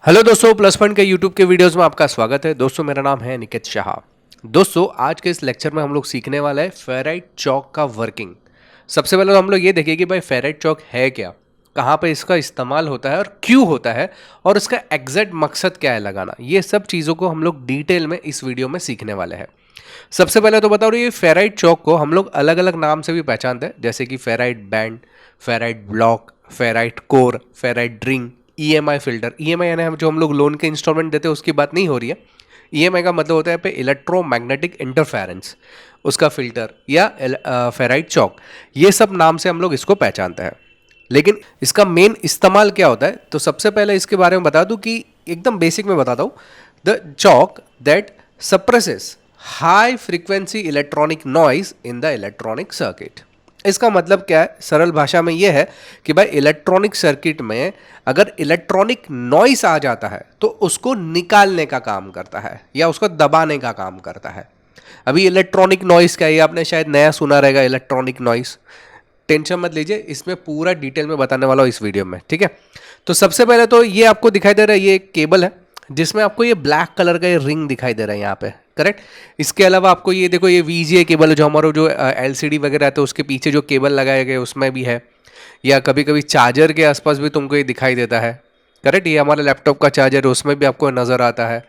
Hello दोस्तों, plus point के YouTube के वीडियोस में आपका स्वागत है। दोस्तों मेरा नाम है निकेत शाह। दोस्तों आज के इस लेक्चर में हम लोग सीखने वाले हैं फेराइट चॉक का वर्किंग। सबसे पहले तो हम लोग ये देखें कि भाई फेराइट चॉक है क्या, कहाँ पे इसका इस्तेमाल होता है और क्यों होता है, और इसका एग्जैक्ट मकसद क्या है लगाना। ये सब चीज़ों को हम लोग डिटेल में इस वीडियो में सीखने वाले हैं। सबसे पहले तो बताओ, ये फेराइट चॉक को हम लोग अलग अलग नाम से भी पहचानते हैं, जैसे कि ferrite band, ferrite block, ferrite core, ferrite ring, EMI filter. EMI यानी जो हम लोग लोन के इंस्टॉलमेंट देते हैं उसकी बात नहीं हो रही है। ईएमआई का मतलब होता है पे इलेक्ट्रोमैग्नेटिक इंटरफेरेंस, उसका फिल्टर या फेराइट चॉक। ये सब नाम से हम लोग इसको पहचानते हैं। लेकिन इसका मेन इस्तेमाल क्या होता है, तो सबसे पहले इसके बारे में बता दूं कि एकदम बेसिक में बताता हूं। The chalk that suppresses high frequency electronic noise in the electronic circuit. इसका मतलब क्या है, सरल भाषा में यह है कि भाई इलेक्ट्रॉनिक सर्किट में अगर इलेक्ट्रॉनिक नॉइस आ जाता है तो उसको निकालने का काम करता है या उसको दबाने का काम करता है। अभी इलेक्ट्रॉनिक नॉइस क्या है, ये आपने शायद नया सुना रहेगा, इलेक्ट्रॉनिक नॉइस। टेंशन मत लीजिए, इसमें पूरा डिटेल में बताने वाला हूँ इस वीडियो में, ठीक है। तो सबसे पहले तो ये आपको दिखाई दे रहा है, ये एक केबल है जिसमें आपको ये ब्लैक कलर का ये रिंग दिखाई दे रहा है यहाँ पे, करेक्ट। इसके अलावा आपको ये देखो, ये वीजीए केबल है जो हमारा जो एलसीडी वगैरह है, उसके पीछे जो केबल लगाए गए उसमें भी है, या कभी कभी चार्जर के आसपास भी तुमको ये दिखाई देता है, करेक्ट। ये हमारा लैपटॉप का चार्जर है, उसमें भी आपको नज़र आता है।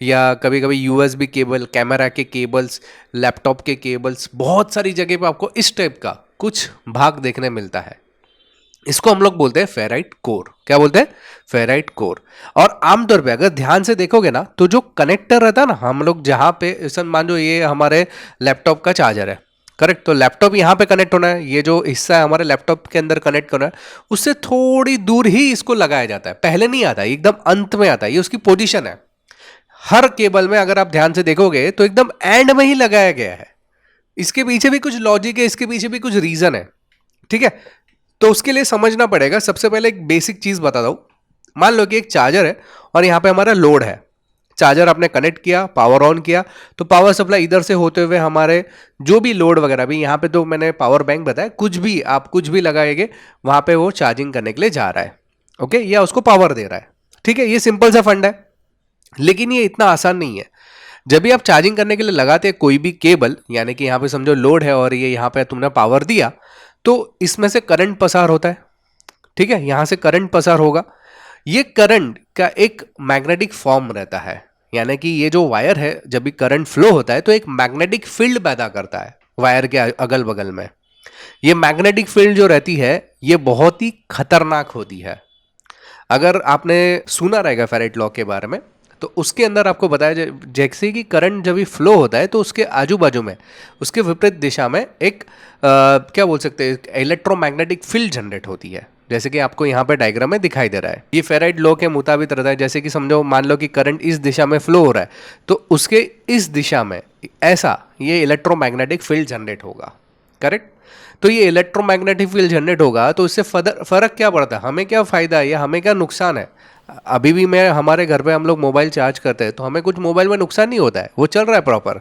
या कभी कभी यूएसबी केबल, कैमरा के केबल्स, लैपटॉप के केबल्स, बहुत सारी जगह पे आपको इस टाइप का कुछ भाग देखने मिलता है। इसको हम लोग बोलते हैं फेराइट कोर। क्या बोलते हैं? Ferrite core. और आमतौर पे अगर ध्यान से देखोगे ना, तो जो कनेक्टर रहता है ना, हम लोग जहां पे मान लो ये हमारे लैपटॉप का चार्जर है, करेक्ट। तो लैपटॉप यहाँ पे कनेक्ट होना है, ये जो हिस्सा है हमारे लैपटॉप के अंदर कनेक्ट करना है, उससे थोड़ी दूर ही इसको लगाया जाता है, पहले नहीं आता है, एकदम अंत में आता है। ये उसकी पोजीशन है। हर केबल में अगर आप ध्यान से देखोगे तो एकदम एंड में ही लगाया गया है। इसके पीछे भी कुछ लॉजिक है, इसके पीछे भी कुछ रीजन है, ठीक है। तो उसके लिए समझना पड़ेगा। सबसे पहले एक बेसिक चीज बताता हूं। मान लो कि एक चार्जर है और यहां पे हमारा लोड है। चार्जर आपने कनेक्ट किया, पावर ऑन किया, तो पावर सप्लाई इधर से होते हुए हमारे जो भी लोड वगैरह भी, यहां पे तो मैंने पावर बैंक बताया, कुछ भी आप कुछ भी लगाएंगे वहां पे वो चार्जिंग करने के लिए जा रहा है, ओके, या उसको पावर दे रहा है, ठीक है। ये सिंपल सा फंड है, लेकिन ये इतना आसान नहीं है। जब भी आप चार्जिंग करने के लिए लगाते हैं कोई भी केबल, यानी कि यहां पे समझो लोड है और ये यहां पे तुमने पावर दिया, तो इसमें से करंट पसार होता है, ठीक है। यहां से करंट पसार होगा। ये करंट का एक मैग्नेटिक फॉर्म रहता है, यानी कि ये जो वायर है, जब भी करंट फ्लो होता है तो एक मैग्नेटिक फील्ड पैदा करता है वायर के अगल बगल में। ये मैग्नेटिक फील्ड जो रहती है ये बहुत ही खतरनाक होती है। अगर आपने सुना रहेगा फेराइट लॉ के बारे में, तो उसके अंदर आपको बताया जैसे कि करंट जब भी फ्लो होता है तो उसके आजू बाजू में, उसके विपरीत दिशा में एक क्या बोल सकते हैं, इलेक्ट्रोमैग्नेटिक फील्ड जनरेट होती है, जैसे कि आपको यहाँ पे डायग्राम में दिखाई दे रहा है। ये फेराइट लॉ के मुताबिक रहता है। जैसे कि समझो, मान लो कि करंट इस दिशा में फ्लो हो रहा है, तो उसके इस दिशा में ऐसा ये इलेक्ट्रोमैग्नेटिक फील्ड जनरेट होगा, करेक्ट। तो ये इलेक्ट्रोमैग्नेटिक फील्ड जनरेट होगा, तो इससे फर्क क्या पड़ता है, हमें क्या फायदा है या हमें क्या नुकसान है। अभी भी मैं हमारे घर पे हम लोग मोबाइल चार्ज करते हैं तो हमें कुछ मोबाइल में नुकसान नहीं होता है, वो चल रहा है प्रॉपर।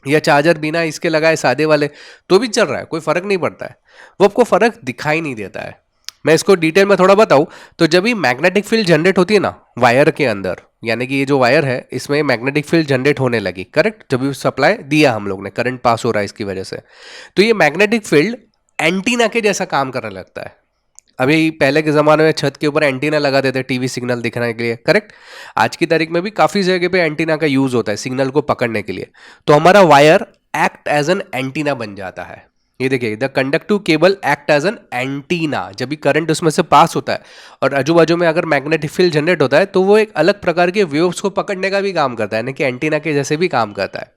या चार्जर बिना इसके लगाए सादे वाले तो भी चल रहा है, कोई फर्क नहीं पड़ता है, वो आपको फर्क दिखाई नहीं देता है। मैं इसको डिटेल में थोड़ा बताऊं, तो जब भी मैग्नेटिक फील्ड जनरेट होती है ना वायर के अंदर, यानी कि ये जो वायर है इसमें मैग्नेटिक फील्ड जनरेट होने लगी, करेक्ट। जब भी सप्लाई दिया हम लोग ने, करंट पास हो रहा है इसकी वजह से, तो ये मैग्नेटिक फील्ड एंटीना के जैसा काम करने लगता है। अभी पहले के ज़माने में छत के ऊपर एंटीना लगा देते टीवी सिग्नल दिखने के लिए, करेक्ट। आज की तारीख में भी काफ़ी जगह पे एंटीना का यूज़ होता है सिग्नल को पकड़ने के लिए। तो हमारा wire act as an antenna बन जाता है। ये देखिए, the conductive cable act as an antenna. जब भी करंट उसमें से पास होता है और आजू बाजू में अगर मैग्नेटिक फील्ड जनरेट होता है, तो वो एक अलग प्रकार के वेव्स को पकड़ने का भी काम करता है, यानी कि एंटीना के जैसे भी काम करता है।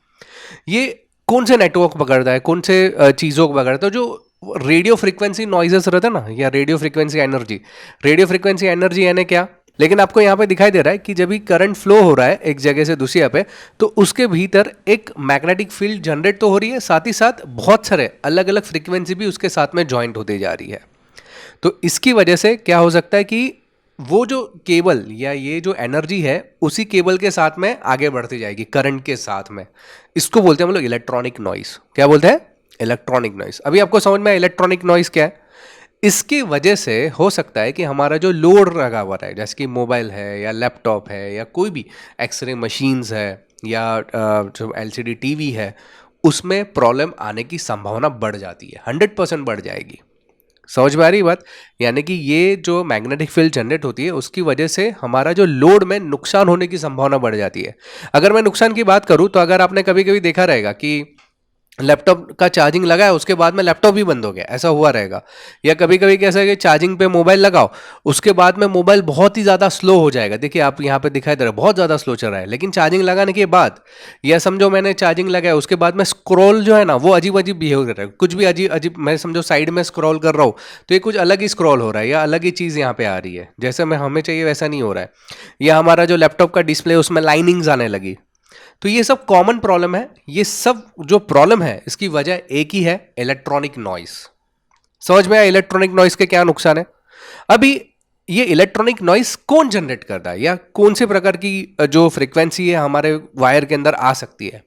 ये कौन से नेटवर्क पकड़ता है, कौन से चीज़ों को पकड़ता है, जो रेडियो फ्रीक्वेंसी नॉइजेस रहता है ना, या radio frequency energy. Radio frequency energy यानी क्या, लेकिन आपको यहाँ पे दिखाई दे रहा है कि जब भी करंट फ्लो हो रहा है एक जगह से दूसरी पे, तो उसके भीतर एक मैग्नेटिक फील्ड जनरेट तो हो रही है, साथ ही साथ बहुत सारे अलग अलग फ्रीक्वेंसी भी उसके साथ में ज्वाइंट होती जा रही है। तो इसकी वजह से क्या हो सकता है कि वो जो केबल या ये जो एनर्जी है उसी केबल के साथ में आगे बढ़ती जाएगी करंट के साथ में। इसको बोलते हैं हम लोग इलेक्ट्रॉनिक नॉइस। क्या बोलते हैं? Electronic noise. अभी आपको समझ में आया इलेक्ट्रॉनिक नॉइस क्या है? इसकी वजह से हो सकता है कि हमारा जो लोड लगा हुआ है, जैसे कि मोबाइल है या लैपटॉप है या कोई भी एक्सरे मशीन्स है या जो एलसीडी टीवी है, उसमें प्रॉब्लम आने की संभावना बढ़ जाती है, 100% बढ़ जाएगी। समझ में आ रही बात? यानी कि ये जो मैग्नेटिक फील्ड जनरेट होती है उसकी वजह से हमारा जो लोड में नुकसान होने की संभावना बढ़ जाती है। अगर मैं नुकसान की बात करूं तो अगर आपने कभी कभी देखा रहेगा कि लैपटॉप का चार्जिंग लगाया उसके बाद में लैपटॉप भी बंद हो गया, ऐसा हुआ रहेगा। या कभी कभी कैसा है कि चार्जिंग पे मोबाइल लगाओ, उसके बाद में मोबाइल बहुत ही ज़्यादा स्लो हो जाएगा। देखिए आप यहाँ पे दिखाई दे रहा है बहुत ज़्यादा स्लो चल रहा है, लेकिन चार्जिंग लगाने के बाद, या समझो मैंने चार्जिंग लगाया उसके बाद में स्क्रॉल जो है ना वो अजीब अजीब बिहेव कर रहा है, कुछ भी अजीब अजीब, मैं समझो साइड में स्क्रॉल कर रहा हूँ तो ये कुछ अलग ही स्क्रॉल हो रहा है या अलग ही चीज़ यहाँ पे आ रही है, जैसे मैं हमें चाहिए वैसा नहीं हो रहा है। या हमारा जो लैपटॉप का डिस्प्ले उसमें लाइनिंग्स आने लगी। तो ये सब कॉमन प्रॉब्लम है। ये सब जो प्रॉब्लम है इसकी वजह एक ही है, इलेक्ट्रॉनिक नॉइस। समझ में आया इलेक्ट्रॉनिक नॉइस के क्या नुकसान है? अभी ये इलेक्ट्रॉनिक नॉइस कौन जनरेट करता है या कौन से प्रकार की जो फ्रीक्वेंसी है हमारे वायर के अंदर आ सकती है?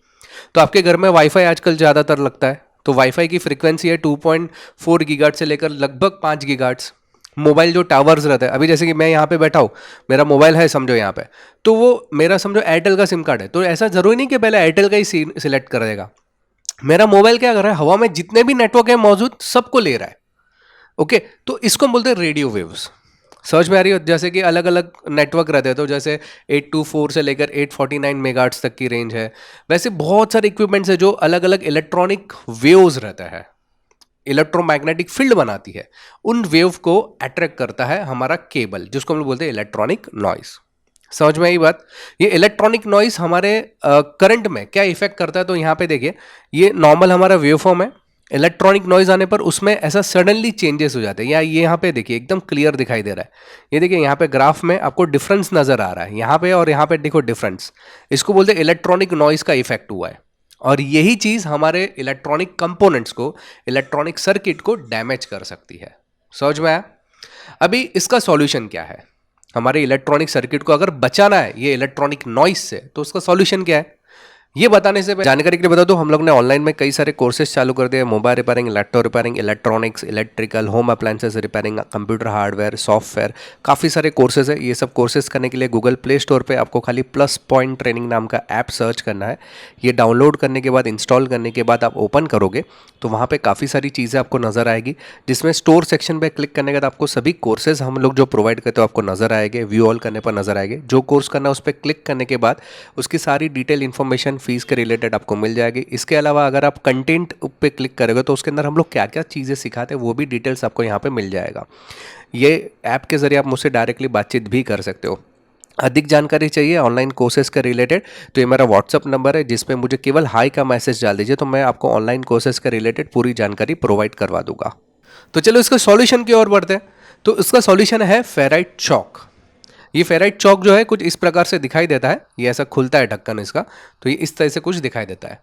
तो आपके घर में वाईफाई आजकल ज़्यादातर लगता है, तो वाईफाई की फ्रीक्वेंसी है 2.4 गीगाहर्ट्ज़ से लेकर लगभग 5 गीगाहर्ट्ज़। मोबाइल जो टावर्स रहता है, अभी जैसे कि मैं यहाँ पे बैठा हूँ, मेरा मोबाइल है समझो यहाँ पे, तो वो मेरा समझो एयरटेल का सिम कार्ड है, तो ऐसा ज़रूरी नहीं कि पहले एयरटेल का ही सिलेक्ट कर देगा। मेरा मोबाइल क्या कर रहा है, हवा में जितने भी नेटवर्क है मौजूद सबको ले रहा है। ओके, तो इसको हम बोलते हैं रेडियो वेव्स। समझ में आ रही हो? जैसे कि अलग अलग नेटवर्क रहते हैं, तो जैसे 824 से लेकर 849 मेगाहर्ट्ज़ तक की रेंज है। वैसे बहुत सारे इक्विपमेंट्स है जो अलग अलग इलेक्ट्रॉनिक वेव्स रहता है, इलेक्ट्रोमैग्नेटिक फील्ड बनाती है, उन वेव को अट्रैक्ट करता है हमारा केबल, जिसको हम लोग बोलते हैं इलेक्ट्रॉनिक नॉइस। समझ में आई बात? ये इलेक्ट्रॉनिक नॉइस हमारे करंट में क्या इफेक्ट करता है, तो यहाँ पे देखिए, ये नॉर्मल हमारा वेव फॉर्म है। इलेक्ट्रॉनिक नॉइज आने पर उसमें ऐसा सडनली चेंजेस हो जाते हैं। या ये यहाँ पे देखिए एकदम क्लियर दिखाई दे रहा है, ये देखिए यहाँ पे ग्राफ में आपको डिफरेंस नजर आ रहा है, यहाँ पे और यहाँ पे देखो डिफरेंस। इसको बोलते हैं इलेक्ट्रॉनिक नॉइज का इफेक्ट हुआ है। और यही चीज हमारे इलेक्ट्रॉनिक कंपोनेंट्स को, इलेक्ट्रॉनिक सर्किट को डैमेज कर सकती है। समझ में आया? अभी इसका सॉल्यूशन क्या है? हमारे इलेक्ट्रॉनिक सर्किट को अगर बचाना है ये इलेक्ट्रॉनिक नॉइस से, तो उसका सॉल्यूशन क्या है ये बताने से पहले जानकारी के लिए बता दूं, हम लोग ने ऑनलाइन में कई सारे कोर्सेज चालू कर दिए। Mobile repairing, laptop repairing, electronics, electrical, home appliances repairing, computer hardware, software, काफ़ी सारे कोर्सेज है। ये सब कोर्सेज करने के लिए गूगल प्ले स्टोर पे आपको खाली प्लस पॉइंट ट्रेनिंग नाम का ऐप सर्च करना है। ये डाउनलोड करने के बाद, इंस्टॉल करने के बाद आप ओपन करोगे तो वहाँ पर काफ़ी सारी चीज़ें आपको नज़र आएगी, जिसमें स्टोर सेक्शन पर क्लिक करने के बाद आपको सभी कोर्सेज हम लोग जो प्रोवाइड करते हो आपको नज़र आएंगे। व्यू ऑल करने पर नज़र आएंगे। जो कोर्स करना है उस पर क्लिक करने के बाद उसकी सारी डिटेल इन्फॉर्मेशन फीस के रिलेटेड आपको मिल जाएगी। इसके अलावा अगर आप कंटेंट पे क्लिक करोगे तो उसके अंदर हम लोग क्या क्या चीज़ें सिखाते हैं वो भी डिटेल्स आपको यहाँ पे मिल जाएगा। ये ऐप के ज़रिए आप मुझसे डायरेक्टली बातचीत भी कर सकते हो। अधिक जानकारी चाहिए ऑनलाइन कोर्सेज के रिलेटेड तो ये मेरा व्हाट्सअप नंबर है, जिसपे मुझे केवल हाई का मैसेज डाल दीजिए, तो मैं आपको ऑनलाइन कोर्सेज के रिलेटेड पूरी जानकारी प्रोवाइड करवा दूंगा। तो चलो इसका सॉल्यूशन की ओर बढ़ते हैं। तो इसका सॉल्यूशन है फेराइट चॉक। ये फेराइट चॉक जो है कुछ इस प्रकार से दिखाई देता है, ये ऐसा खुलता है ढक्कन इसका, तो ये इस तरह से कुछ दिखाई देता है।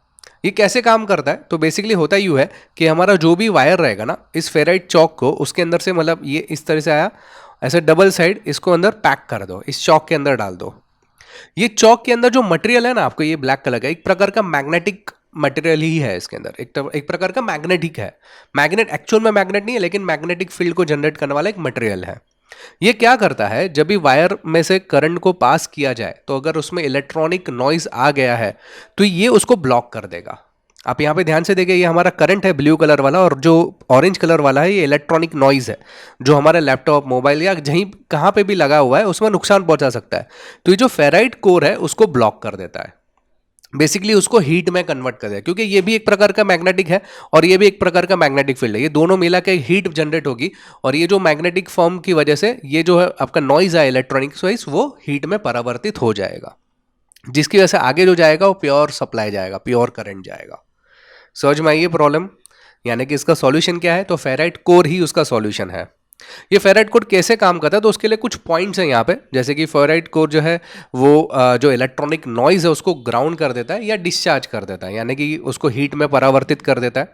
ये कैसे काम करता है? तो बेसिकली होता यूँ है कि हमारा जो भी वायर रहेगा ना, इस फेराइट चॉक को उसके अंदर से, मतलब ये इस तरह से आया, ऐसे डबल साइड इसको अंदर पैक कर दो, इस चॉक के अंदर डाल दो। ये चॉक के अंदर जो मटेरियल है ना आपको, ये ब्लैक कलर का एक प्रकार का मैग्नेटिक मटेरियल ही है इसके अंदर, एक प्रकार का मैग्नेटिक है। मैग्नेट एक्चुअल में मैग्नेट नहीं है, लेकिन मैग्नेटिक फील्ड को जनरेट करने वाला एक मटेरियल है। ये क्या करता है, जब भी वायर में से करंट को पास किया जाए तो अगर उसमें इलेक्ट्रॉनिक नॉइज आ गया है तो ये उसको ब्लॉक कर देगा। आप यहाँ पे ध्यान से देखिए, ये हमारा करंट है ब्लू कलर वाला, और जो ऑरेंज कलर वाला है ये इलेक्ट्रॉनिक नॉइज है, जो हमारे लैपटॉप, मोबाइल या कहीं कहाँ पे भी लगा हुआ है उसमें नुकसान पहुंचा सकता है। तो ये जो फेराइट कोर है उसको ब्लॉक कर देता है, बेसिकली उसको हीट में कन्वर्ट कर दिया, क्योंकि ये भी एक प्रकार का मैग्नेटिक है और ये भी एक प्रकार का मैग्नेटिक फील्ड है। ये दोनों मिला के हीट जनरेट होगी, और ये जो मैग्नेटिक फॉर्म की वजह से ये जो है आपका नॉइज है इलेक्ट्रॉनिक नॉइज, वो हीट में परावर्तित हो जाएगा, जिसकी वजह से आगे जो जाएगा वो प्योर सप्लाई जाएगा, प्योर करंट जाएगा। समझ में आई ये प्रॉब्लम? यानी कि इसका सॉल्यूशन क्या है? तो फेराइट कोर ही उसका सॉल्यूशन है। ये फेराइट कोर कैसे काम करता है? तो उसके लिए कुछ पॉइंट्स हैं यहाँ पे, जैसे कि फेराइट कोर जो है वो जो इलेक्ट्रॉनिक नॉइज है उसको ग्राउंड कर देता है या डिस्चार्ज कर देता है, यानी कि उसको हीट में परावर्तित कर देता है।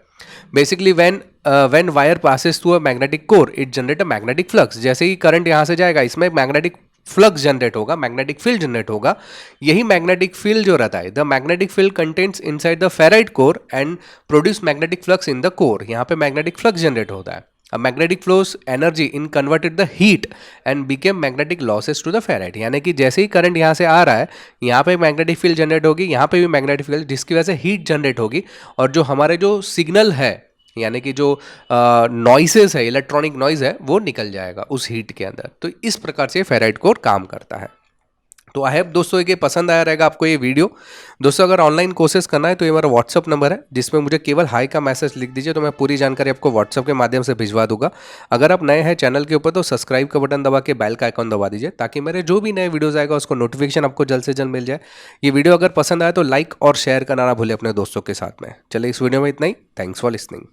Basically when wire passes through a magnetic core it generate a magnetic flux. जैसे ही करंट यहाँ से जाएगा इसमें मैग्नेटिक फ्लक्स जनरेट होगा, मैग्नेटिक फील्ड जनरेट होगा। यही मैग्नेटिक फील्ड जो रहता है, the magnetic field contents inside the ferrite core and produce magnetic flux in the core. यहाँ पे मैग्नेटिक फ्लक्स जनरेट होता है। Magnetic flows energy in converted the heat and became magnetic losses to the ferrite. यानी कि जैसे ही current यहाँ से आ रहा है, यहाँ पे मैग्नेटिक फील्ड जनरेट होगी, यहाँ पे भी मैग्नेटिक फील्ड, जिसकी वजह से हीट जनरेट होगी, और जो हमारे जो सिग्नल है यानी कि जो नॉइसेस है, इलेक्ट्रॉनिक नॉइज है, वो निकल जाएगा उस हीट के अंदर। तो इस प्रकार से फेराइट कोर काम करता है। तो आई होप दोस्तों ये पसंद आया रहेगा आपको ये वीडियो। दोस्तों अगर ऑनलाइन कोर्सेज करना है तो ये मेरा व्हाट्सअप नंबर है, जिसमें मुझे केवल हाई का मैसेज लिख दीजिए, तो मैं पूरी जानकारी आपको व्हाट्सअप के माध्यम से भिजवा दूंगा। अगर आप नए हैं चैनल के ऊपर तो सब्सक्राइब का बटन दबा के बेल का आइकॉन दबा दीजिए, ताकि मेरे जो भी नए वीडियोज़ आएगा उसको नोटिफिकेशन आपको जल्द से जल्द मिल जाए। ये वीडियो अगर पसंद आए तो लाइक और शेयर करना ना भूलें अपने दोस्तों के साथ में। चलिए इस वीडियो में इतना ही। Thanks for listening.